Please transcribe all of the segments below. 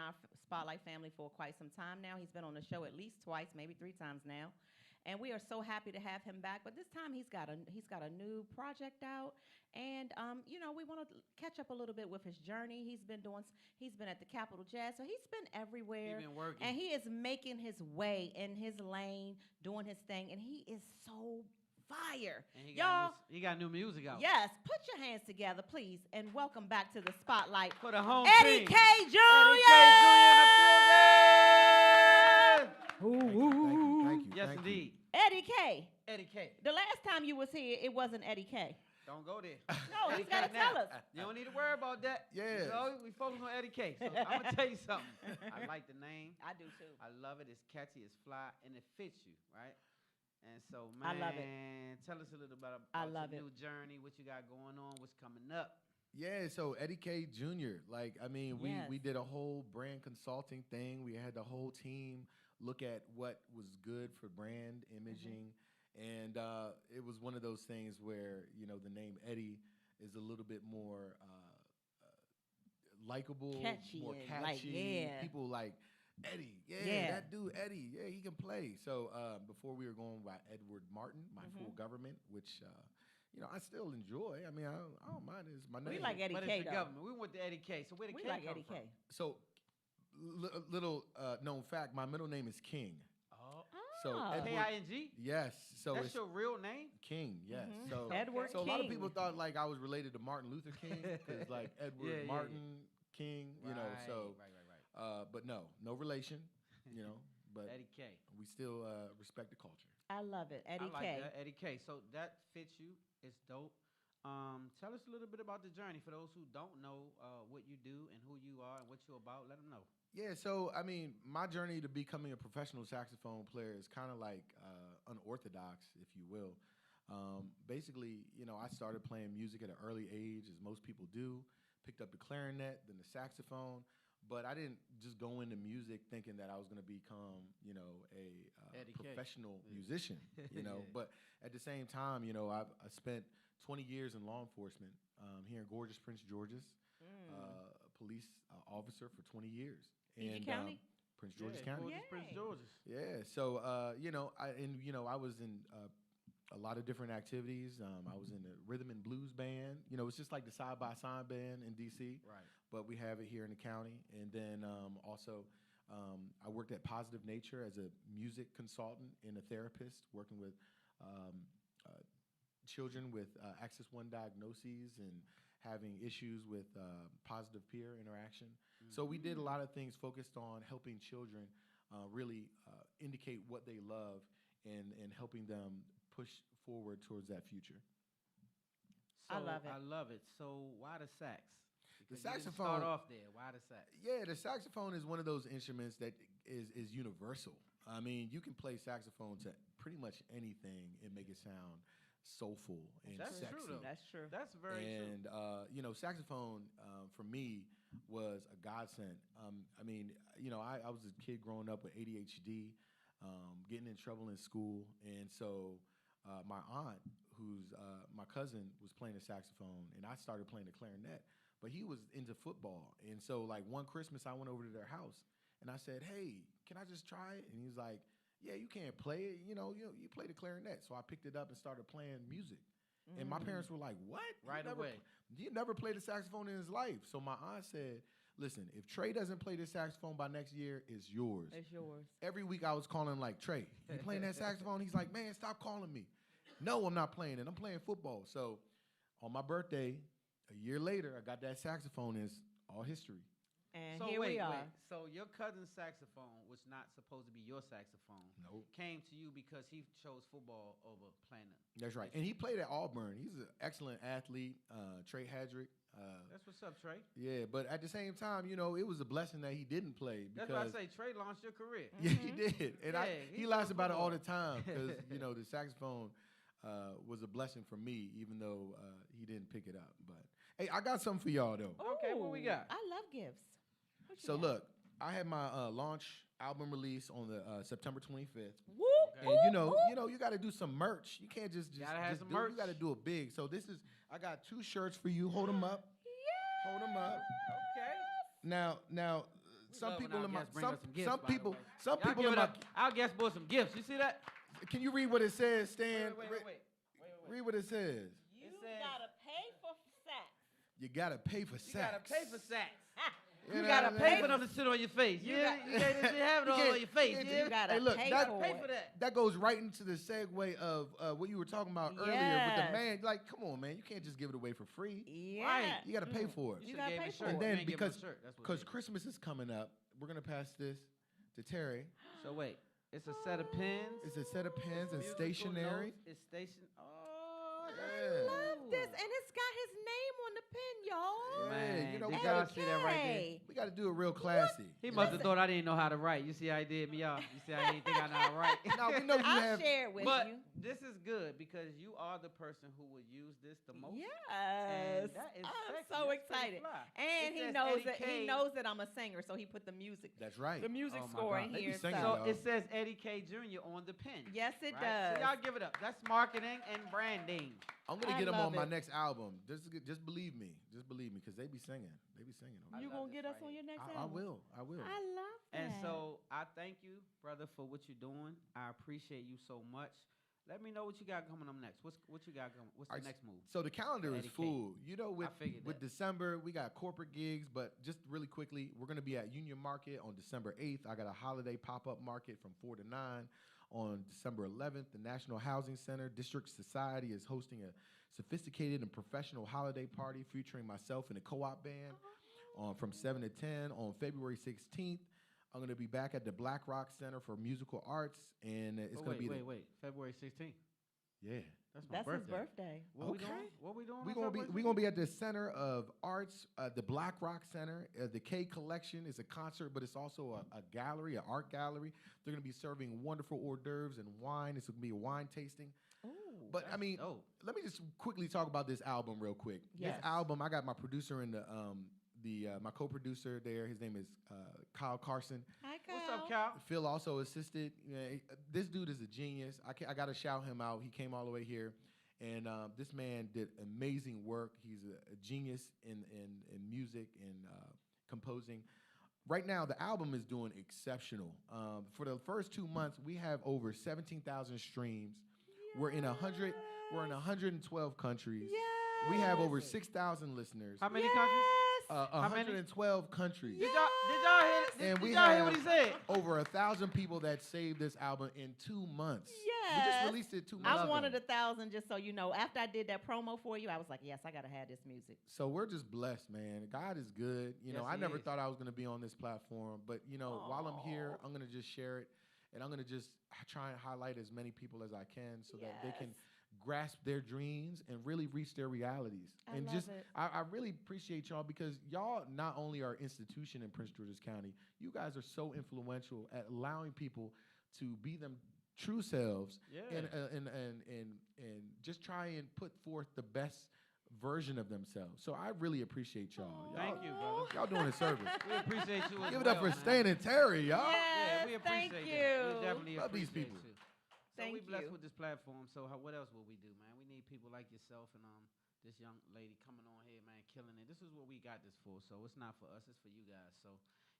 our Spotlight family for quite some time now. He's been on the show at least twice, maybe 3 times now, and we are so happy to have him back. But this time he's got a new project out, and we want to catch up a little bit with his journey. He's been at the Capitol Jazz, so he's been everywhere, He been working. and he is making his way in his lane, doing his thing, and he is so fire. And Y'all, he got new music out. yes, put your hands together, please, and welcome back to the spotlight, For the home Eddie team. K. Jr. Eddie K. Jr. in the building. Thank you. Yes, thank you. indeed. Eddie K. Eddie K. The last time you was here, it wasn't Eddie K. Don't go there. No, Eddie he's got to K tell now. us. You don't need to worry about that. Yeah. So we focus on Eddie K. So I'm gonna tell you something. I like the name. I do too. I love it. It's catchy. It's fly, and it fits you, right? And so, I man, love it. tell us a little bit about I love your it. new journey, what you got going on, what's coming up. Yeah, so Eddie K. Jr. Like, I mean, Yes. we did a whole brand consulting thing. We had the whole team look at what was good for brand imaging. And it was one of those things where, the name Eddie is a little bit more likable, Catchy more and, like, catchy. yeah. People like, Eddie, Yeah. that dude, Eddie, yeah, he can play. So before we were going by Edward Martin, my full government, which, I still enjoy. I mean, I don't mind it. It's my name. We like Eddie But K. it's the though. government. We went to Eddie K. So where the We K like come Eddie from? K. So, little known fact, my middle name is King. Oh, So Ah. Edward, K-I-N-G? yes. So That's it's your real name? King, yes. Mhm. So Edward so a lot of King. people thought like I was related to Martin Luther King because like Edward Yeah, yeah, Martin King, So, Right. but no relation, But Eddie K. we still respect the culture. I love it. Eddie I like K. that. Eddie K. So that fits you. It's dope. Tell us a little bit about the journey for those who don't know what you do and who you are and what you're about. Let them know. Yeah, so I mean, my journey to becoming a professional saxophone player is kind of like unorthodox, if you will. Basically, I started playing music at an early age, as most people do. Picked up the clarinet, then the saxophone. But I didn't just go into music thinking that I was going to become, a Eddie K. professional musician, Yeah. But at the same time, I spent 20 years in law enforcement here in gorgeous Prince George's, a police officer for 20 years. Easy County? Prince George's Yeah, County. Gorgeous Prince Yay. George's. Yeah, so I was in a lot of different activities. I was in the rhythm and blues band. It's just like the side by side band in DC, Right. but we have it here in the county. And then also, I worked at Positive Nature as a music consultant and a therapist, working with children with Axis 1 diagnoses and having issues with positive peer interaction. So we did a lot of things focused on helping children really indicate what they love and helping them push forward towards that future. So, I love it. I love it. So why the sax? The Because you didn't saxophone- Start off there. Why the sax? Yeah, the saxophone is one of those instruments that is universal. I mean, you can play saxophone to pretty much anything and make it sound soulful and That's sexy. true, though. That's true. That's very true. And saxophone for me was a godsend. I mean, I was a kid growing up with ADHD, getting in trouble in school, and so my aunt, who's my cousin, was playing the saxophone, and I started playing the clarinet. But he was into football, and so like one Christmas, I went over to their house, and I said, "Hey, can I just try it?" And he was like, "Yeah, you can't play it. You play the clarinet." So I picked it up and started playing music. And my parents were like, "What? Right away. He never played the saxophone in his life." So my aunt said, "Listen, if Trey doesn't play the saxophone by next year, it's yours." It's yours. Every week I was calling him like, "Trey, you playing that saxophone?" He's like, "Man, stop calling me." "No, I'm not playing it. I'm playing football." So on my birthday, a year later, I got that saxophone. It's all history. And So here wait, we are. wait. So your cousin's saxophone was not supposed to be your saxophone. Nope. Came to you because he chose football over playing it. That's right. And he played at Auburn. He's an excellent athlete, Trey Hadrick. That's what's up, Trey. Yeah, but at the same time, it was a blessing that he didn't play. That's Because why I say Trey launched your career. yeah, he did. And Yeah, he he laughs chose about it all football. the time because, the saxophone was a blessing for me, even though he didn't pick it up. But, hey, I got something for y'all, though. Okay, what we Ooh, got? I love gifts. What you So, got? look, I had my launch album release on the September 25th. Whoop, Okay. And whoop, whoop. you got to do some merch. You can't just Gotta have just some do it. merch. You got to do it big. So I got 2 shirts for you. Hold them up. Hold them up. Okay. Now, some people in my bring us some gifts, some by the people way. some Y'all people give in it my. up. Our guest bought some gifts. You see that? Can you read what it says, Stan? Wait. Read what it says. You says- gotta pay for sex. You gotta pay for You sex. gotta pay for sex. You You know gotta what I pay mean? Pay for them to sit on your face. You Yeah, got- you can't just have it You all can't- on your face. you can't- Yeah, You gotta Hey, look, pay that- for pay it. for that. That goes right into the segue of what you were talking about earlier with Yes. the man. Like, come on, man, you can't just give it away for free. Yeah. You got to pay for it. You You should gotta have gave pay him a for shirt. it. And then You ain't give him a because shirt. That's what because it is. Christmas is coming up, we're gonna pass this to Terry. So wait, it's a set of pens. It's a set of pens and musical stationery. notes. It's station. Oh, Yeah. Love this, and it's got his name on the pen, y'all. Man, you know, did we y'all gotta- see that right there? Okay. We got to do it real classy. He must have thought I didn't know how to write. You see how he did me off? You see how he didn't think I know how to write? Now we know you I'll have. share it with But you. this is good because you are the person who will use this the most. Yes. And that is I'm sexy. so That's pretty excited. fly. And It he says knows Eddie that K. he knows that I'm a singer, so he put the music That's right. the music Oh my score God. in They be here. singing, So y'all. So it says Eddie K. Jr. on the pen. yes, it right? does. So y'all give it up. That's marketing and branding. I'm gonna I get them love on my it. next album. Just believe me. Just believe me, because they be singing. They be singing. I You love gonna this get us right on here. your next I album? will. I will. I love that. And so I thank you, brother, for what you're doing. I appreciate you so much. Let me know what you got coming up next. What you got coming? What's the Alright, next move? So the calendar is Eddie K. full. You know, with figured that. December, we got corporate gigs, but just really quickly, we're gonna be at Union Market on December 8th. I got a holiday pop-up market from 4 to 9. On December 11th, the National Housing Center District Society is hosting a sophisticated and professional holiday party featuring myself and a co-op band from 7 to 10. On February 16th, I'm going to be back at the Black Rock Center for Musical Arts, and it's going to be wait. February 16th. yeah. That's my That's his birthday. birthday. What we Okay. doing? What we doing? We're on gonna be February we're gonna be at the Center of Arts, the Black Rock Center. The K Collection is a concert, but it's also a gallery, an art gallery. They're gonna be serving wonderful hors d'oeuvres and wine. It's gonna be a wine tasting. Ooh. But I mean, dope. let me just quickly talk about this album real quick. Yes. This album, I got my producer and my co-producer there. His name is Kyle Carson. Hi, Kyle. What's up, Cal? Phil also assisted. This dude is a genius. I got to shout him out. He came all the way here. And this man did amazing work. He's a genius in music and composing. Right now, the album is doing exceptional. For the first 2 months, we have over 17,000 streams. We're in 112 countries. Yes. We have over 6,000 listeners. How many yes. countries? How many? 112 countries. Did y'all hear? And Did we y'all hear have what he said? over 1,000 people that saved this album in 2 months. We Yes. just released it 2 months I'm ago. one of the 1,000, just so you know. After I did that promo for you, I was like, yes, I got to have this music. So we're just blessed, man. God is good. You know, Yes, I he never is. thought I was going to be on this platform, but you know, while I'm here, Aw. I'm going to just share it, and I'm going to just try and highlight as many people as I can, so that they can Yes. grasp their dreams and really reach their realities. I And love just, it. I really appreciate y'all, because y'all not only are an institution in Prince George's County, you guys are so influential at allowing people to be them true selves Yeah. and just try and put forth the best version of themselves. So I really appreciate y'all. Aw. Thank you, brother. Y'all doing a service. We appreciate you. As Give it up well, for man. Stan and Terry, y'all. Yeah, we Yes, appreciate thank that. you. We definitely Love these appreciate people. you. So Thank we blessed you. with this platform. So what else will we do, man? We need people like yourself and this young lady coming on here, man, killing it. This is what we got this for. So it's not for us, it's for you guys. So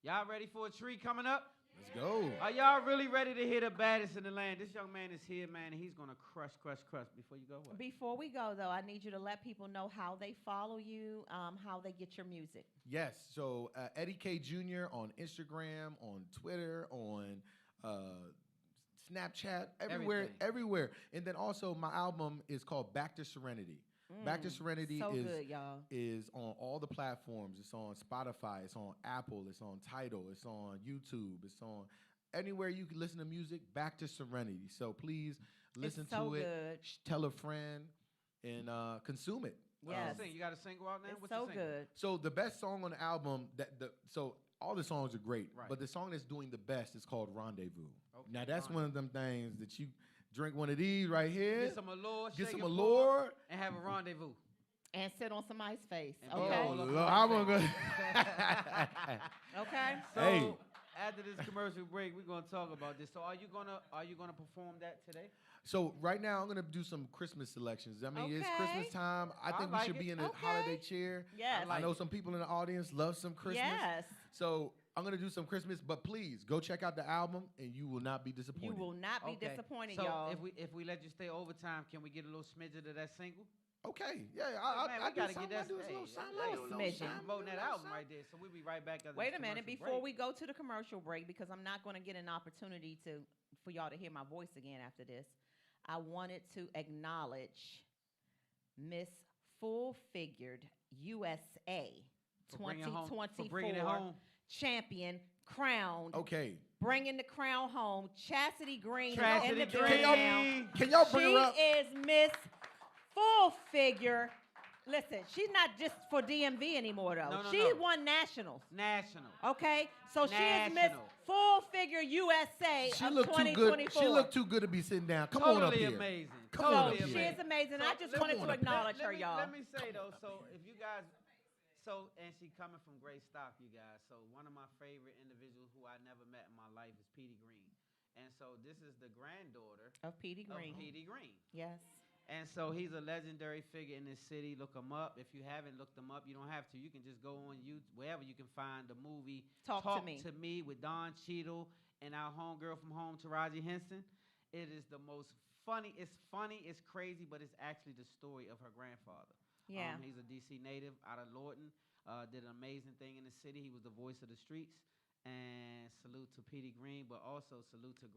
y'all ready for a treat coming up? Let's go. Are y'all really ready to hear the baddest in the land? This young man is here, man, and he's gonna crush. Before you go, what? Before we go, though, I need you to let people know how they follow you, how they get your music. Yes. So Eddie K Jr. on Instagram, on Twitter, on Snapchat, everywhere, Everything. everywhere. And then also my album is called Back to Serenity. Back to Serenity So is good, y'all. is on all the platforms. It's on Spotify. It's on Apple. It's on Tidal. It's on YouTube. It's on anywhere you can listen to music. Back to Serenity. So please listen It's so to it. good. Tell a friend and consume it. Yes. Sing. You got a single out now? It's What's so the single? good. So the best song on the album so all the songs are great, Right. but the song that's doing the best is called Rendezvous. Okay, Now that's Rendezvous. one of them things that you drink one of these right here, Get some allure, get shake some and pour, allure. and have a rendezvous. And sit on somebody's face. And be Okay. all Oh, up Lord, on I'm the gonna go. Okay. So Hey. after this commercial break, we're gonna talk about this. So are you gonna perform that today? So right now I'm gonna do some Christmas selections. I mean, it's Okay. Christmas time. I I think like we should it. be in a Okay. holiday cheer. Yes. I like I know it. some people in the audience love some Christmas. Yes. So I'm gonna do some Christmas, but please go check out the album, and you will not be disappointed. You will not be Okay. disappointed, So y'all. if we let you stay overtime, can we get a little smidget of that single? Okay, yeah, Man, I we gotta do get something. I that. do a Hey, little something. little I do a little smidgen. something, voting do a that little album something. right there. So we'll be right back. After Wait this a minute commercial before break. we go to the commercial break, because I'm not going to get an opportunity for y'all to hear my voice again after this. I wanted to acknowledge Miss Full Figured USA For bringing it home- 2024 for bringing it home. champion crowned, Okay, bringing the crown home. Chastity Green Chastity is in the Green. building now. can y'all bring She her up? is Miss Full Figure. Listen, she's not just for DMV anymore, though. No, no, She no. won nationals. National. Okay, so she is Miss National. Full Figure USA She of looked too 2024. good. She looked too good to be sitting down. Come on up Totally here. amazing. Come on So up Totally here. she amazing. is amazing. So I just let wanted me to on up here. acknowledge her, y'all. Let me say though, so if you guys, and she coming from great stock, you guys. So one of my favorite individuals who I never met in my life is Petey Green, and so this is the granddaughter Of Petey Green. of Petey Green. Yes. And so he's a legendary figure in this city. Look him up. If you haven't looked him up, you don't have to. You can just go on YouTube, wherever you can find the movie Talk to Me. with Don Cheadle and our homegirl from home, Taraji Henson. It is the most funny. It's funny. It's crazy, but it's actually the story of her grandfather. Yeah. He's a DC native out of Lorton. Did an amazing thing in the city. He was the voice of the streets. And salute to Petey Green, but also salute to